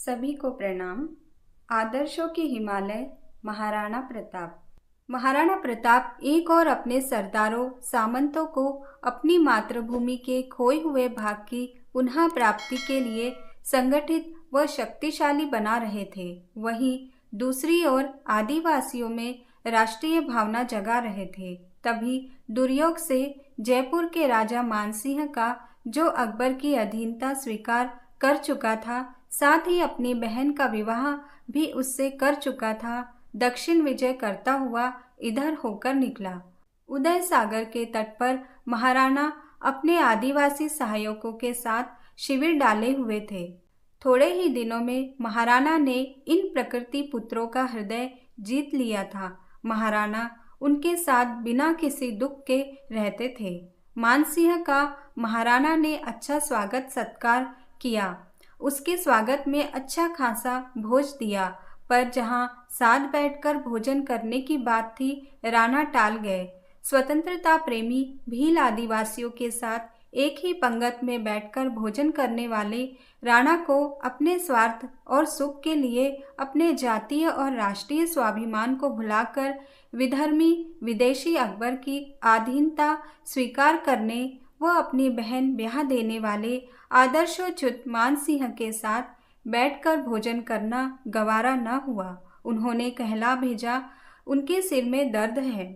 सभी को प्रणाम। आदर्शों की हिमालय महाराणा प्रताप। महाराणा प्रताप एक और अपने सरदारों सामंतों को अपनी मातृभूमि के खोए हुए भाग की पुनः प्राप्ति के लिए संगठित व शक्तिशाली बना रहे थे। वहीं दूसरी ओर आदिवासियों में राष्ट्रीय भावना जगा रहे थे। तभी दुर्योग से जयपुर के राजा मानसिंह का, जो अकबर की अधीनता स्वीकार कर चुका था, साथ ही अपनी बहन का विवाह भी उससे कर चुका था, दक्षिण विजय करता हुआ इधर होकर निकला। उदय सागर के तट पर महाराणा अपने आदिवासी सहायकों के साथ शिविर डाले हुए थे। थोड़े ही दिनों में महाराणा ने इन प्रकृति पुत्रों का हृदय जीत लिया था। महाराणा उनके साथ बिना किसी दुख के रहते थे। मानसिंह का महाराणा ने अच्छा स्वागत सत्कार किया, उसके स्वागत में अच्छा खासा भोज दिया, पर जहां साथ बैठकर भोजन करने की बात थी, राणा टाल गए। स्वतंत्रता प्रेमी भील आदिवासियों के साथ एक ही पंगत में बैठकर भोजन करने वाले राणा को अपने स्वार्थ और सुख के लिए अपने जातीय और राष्ट्रीय स्वाभिमान को भुलाकर विधर्मी विदेशी अकबर की अधीनता स्वीकार करने व अपनी बहन ब्याह देने वाले आदर्शोच्युत मानसिंह के साथ बैठकर भोजन करना गवारा न हुआ। उन्होंने कहला भेजा, उनके सिर में दर्द है।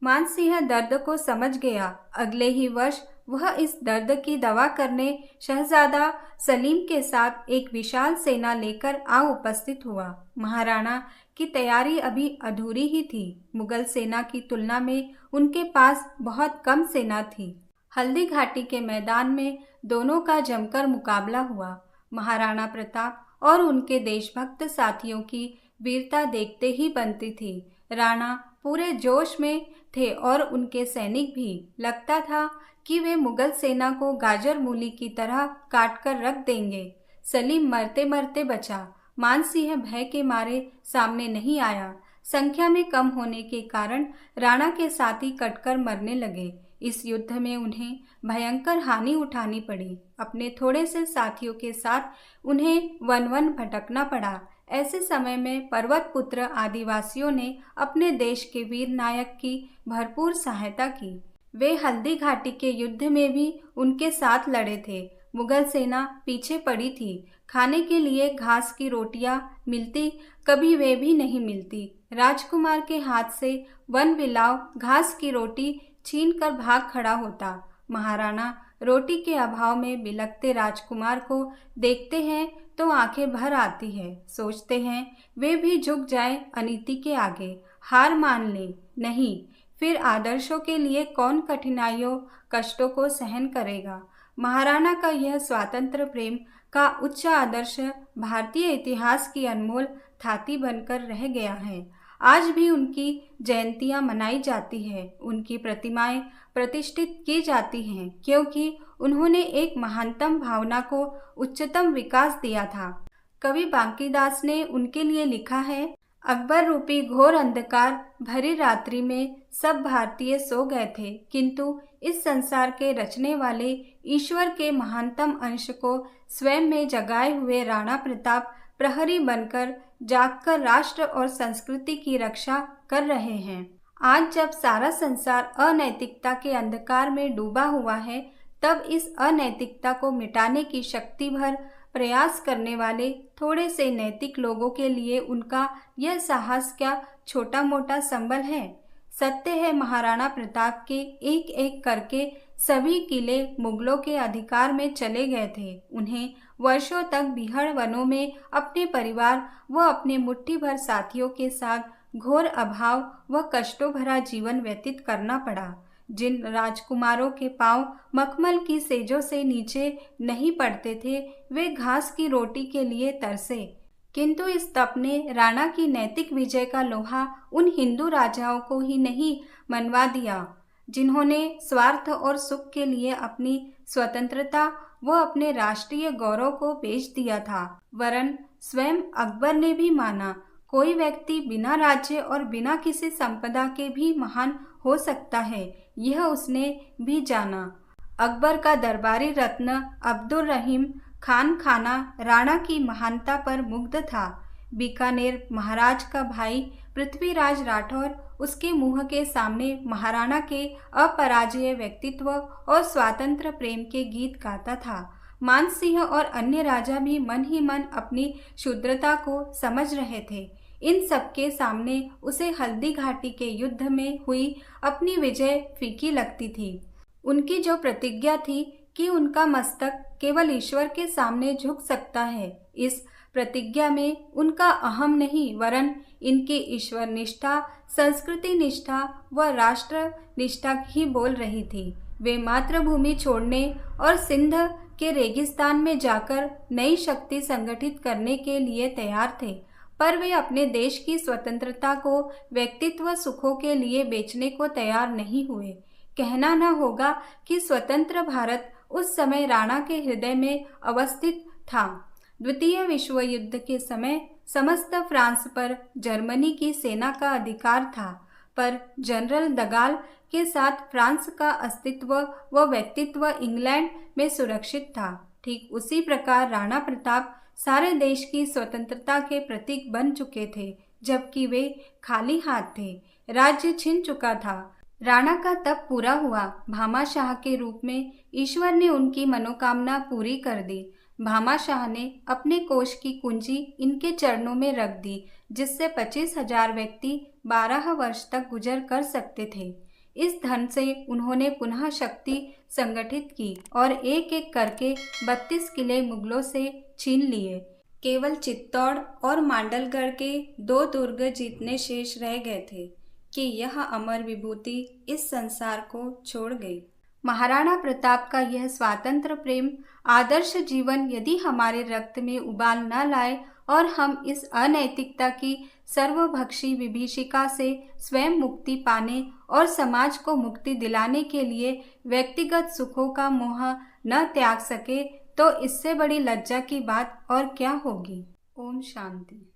मानसिंह दर्द को समझ गया। अगले ही वर्ष वह इस दर्द की दवा करने शहजादा सलीम के साथ एक विशाल सेना लेकर आ उपस्थित हुआ। महाराणा की तैयारी अभी अधूरी ही थी। मुगल सेना की तुलना में उनके पास बहुत कम सेना थी। हल्दी घाटी के मैदान में दोनों का जमकर मुकाबला हुआ। महाराणा प्रताप और उनके देशभक्त साथियों की वीरता देखते ही बनती थी। राणा पूरे जोश में थे और उनके सैनिक भी। लगता था कि वे मुगल सेना को गाजर मूली की तरह काटकर रख देंगे। सलीम मरते मरते बचा। मानसिंह भय के मारे सामने नहीं आया। संख्या में कम होने के कारण राणा के साथी कटकर मरने लगे। इस युद्ध में उन्हें भयंकर हानि उठानी पड़ी। अपने थोड़े से साथियों के साथ उन्हें वन वन भटकना पड़ा। ऐसे समय में पर्वत पुत्र आदिवासियों ने अपने देश के वीर नायक की भरपूर सहायता की। वे हल्दी घाटी के युद्ध में भी उनके साथ लड़े थे। मुगल सेना पीछे पड़ी थी। खाने के लिए घास की रोटियां मिलती, कभी वे भी नहीं मिलती। राजकुमार के हाथ से वन बिलाव घास की रोटी छीन कर भाग खड़ा होता। महाराणा रोटी के अभाव में बिलखते राजकुमार को देखते हैं तो आंखें भर आती है। सोचते हैं वे भी झुक जाएं अनीति के आगे, हार मान लें। नहीं, फिर आदर्शों के लिए कौन कठिनाइयों कष्टों को सहन करेगा। महाराणा का यह स्वातंत्र्य प्रेम का उच्च आदर्श भारतीय इतिहास की अनमोल थाती बनकर रह गया है। आज भी उनकी जयंतियां मनाई जाती है, उनकी प्रतिमाएं प्रतिष्ठित की जाती हैं, क्योंकि उन्होंने एक महानतम भावना को उच्चतम विकास दिया था। कवि बांकीदास ने उनके लिए लिखा है, अकबर रूपी घोर अंधकार भरी रात्रि में सब भारतीय सो गए थे, किंतु इस संसार के रचने वाले ईश्वर के महानतम अंश को स्वयं में जगाए हुए राणा प्रताप प्रहरी बनकर जागकर राष्ट्र और संस्कृति की रक्षा कर रहे हैं। आज जब सारा संसार अनैतिकता के अंधकार में डूबा हुआ है, तब इस अनैतिकता को मिटाने की शक्ति भर प्रयास करने वाले थोड़े से नैतिक लोगों के लिए उनका यह साहस क्या छोटा मोटा संबल है। सत्य है, महाराणा प्रताप के एक एक करके सभी किले मुगलों के अधिकार में चले गए थे। उन्हें वर्षों तक बीहड़ वनों में अपने परिवार व अपने मुट्ठी भर साथियों के साथ घोर अभाव व कष्टों भरा जीवन व्यतीत करना पड़ा। जिन राजकुमारों के पांव मखमल की सेजों से नीचे नहीं पड़ते थे, वे घास की रोटी के लिए तरसे। किंतु इस तप ने राणा की नैतिक विजय का लोहा उन हिंदू राजाओं को ही नहीं मनवा दिया, जिन्होंने स्वार्थ और सुख के लिए अपनी स्वतंत्रता व अपने राष्ट्रीय गौरव को बेच दिया था, वरन स्वयं अकबर ने भी माना, कोई व्यक्ति बिना राज्य और बिना किसी संपदा के भी महान हो सकता है। यह उसने भी जाना। अकबर का दरबारी रत्न अब्दुल रहीम खान खाना राणा की महानता पर मुग्ध था। बीकानेर महाराज का भाई पृथ्वीराज राठौर उसके मुंह के सामने महाराणा के अपराजेय व्यक्तित्व और स्वातंत्र प्रेम के गीत गाता था। मानसिंह और अन्य राजा भी मन ही मन अपनी क्षुद्रता को समझ रहे थे। इन सबके सामने उसे हल्दी घाटी के युद्ध में हुई अपनी विजय फीकी लगती थी। उनकी जो प्रतिज्ञा थी कि उनका मस्तक केवल ईश्वर के सामने झुक सकता है, इस प्रतिज्ञा में उनका अहम नहीं वरन इनकी ईश्वर निष्ठा, संस्कृति निष्ठा व राष्ट्र निष्ठा ही बोल रही थी। वे मातृभूमि छोड़ने और सिंध के रेगिस्तान में जाकर नई शक्ति संगठित करने के लिए तैयार थे, पर वे अपने देश की स्वतंत्रता को व्यक्तित्व सुखों के लिए बेचने को तैयार नहीं हुए। कहना न होगा कि स्वतंत्र भारत उस समय राणा के हृदय में अवस्थित था। द्वितीय विश्व युद्ध के समय समस्त फ्रांस पर जर्मनी की सेना का अधिकार था, पर जनरल दगाल के साथ फ्रांस का अस्तित्व व व्यक्तित्व इंग्लैंड में सुरक्षित था। ठीक उसी प्रकार राणा प्रताप सारे देश की स्वतंत्रता के प्रतीक बन चुके थे, जबकि वे खाली हाथ थे। राज्य छिन चुका था। राणा का तप पूरा हुआ। भामाशाह के रूप में ईश्वर ने उनकी मनोकामना पूरी कर दी। भामाशाह ने अपने कोष की कुंजी इनके चरणों में रख दी, जिससे 25,000 व्यक्ति 12 वर्ष तक गुजर कर सकते थे। इस धन से उन्होंने पुनः शक्ति संगठित की और एक एक करके 32 किले मुगलों से छीन लिए। केवल चित्तौड़ और मांडलगढ़ के 2 दुर्ग जीतने शेष रह गए थे कि यह अमर विभूति इस संसार को छोड़ गई। महाराणा प्रताप का यह स्वातंत्र प्रेम आदर्श जीवन यदि हमारे रक्त में उबाल न लाए और हम इस अनैतिकता की सर्वभक्षी विभीषिका से स्वयं मुक्ति पाने और समाज को मुक्ति दिलाने के लिए व्यक्तिगत सुखों का मोह न त्याग सके, तो इससे बड़ी लज्जा की बात और क्या होगी। ओम शांति।